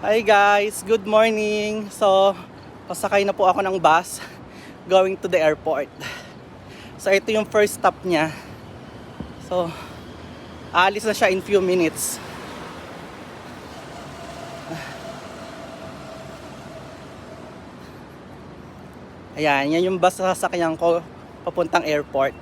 Hi guys, good morning. So, pasakay na po ako ng bus going to the airport. So, ito yung first stop niya. So, aalis na siya in few minutes. Ayan, yan yung bus na sasakyan ko papuntang airport.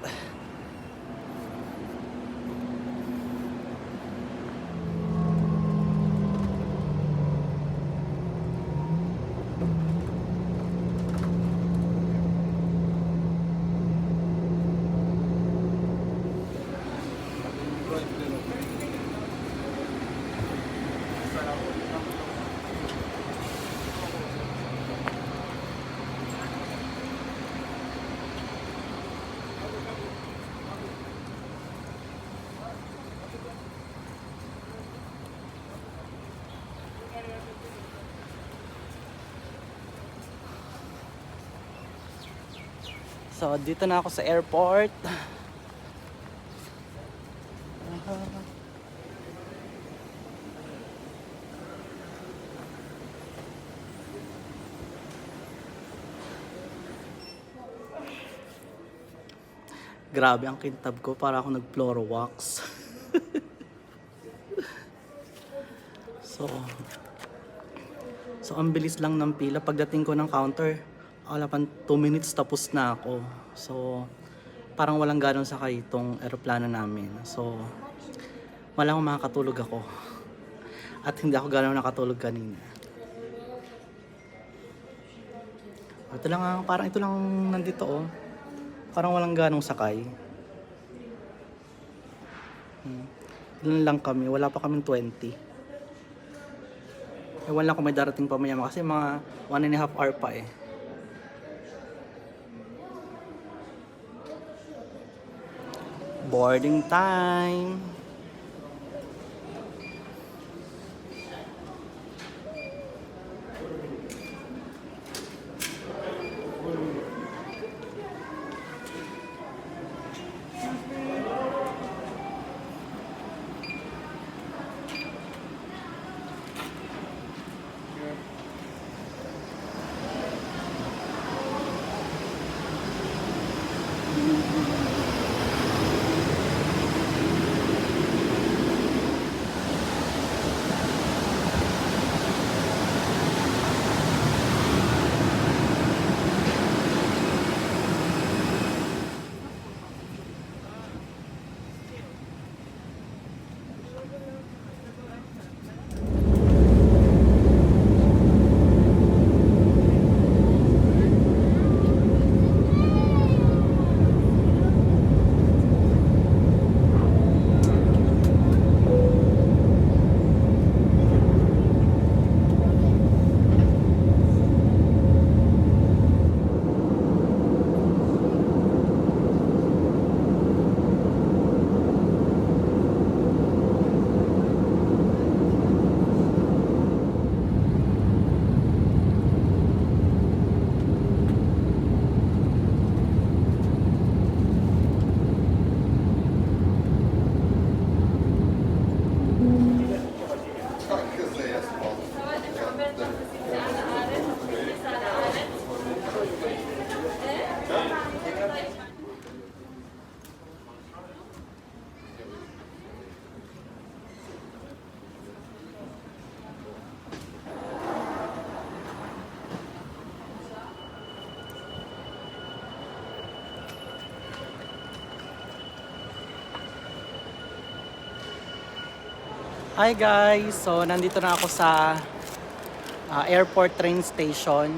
So, dito na ako sa airport. Grabe ang kintab ko, para ako nag-floor wax. So, ang bilis lang ng pila. Pagdating ko ng counter, wala pang 2 minutes tapos na ako. So, parang walang ganong sakay itong eroplano namin. So, walang makakatulog ako. At hindi ako gano'n nakatulog kanina. Ito lang, parang ito lang nandito oh. Parang walang ganong sakay. Ilan lang kami, wala pa kaming 20. Ewan lang kung may darating pa maya kasi mga 1.5 hour pa eh. Boarding time. Hi guys! So, nandito na ako sa airport train station.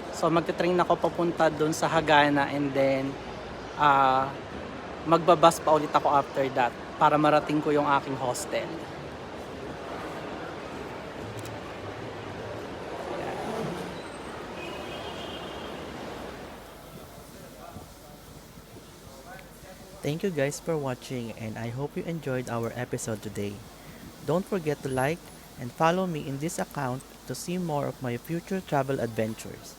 So, magte-train ako papunta dun sa Hagana and then magbabas pa ulit ako after that para marating ko yung aking hostel. Thank you guys for watching and I hope you enjoyed our episode today. Don't forget to like and follow me in this account to see more of my future travel adventures.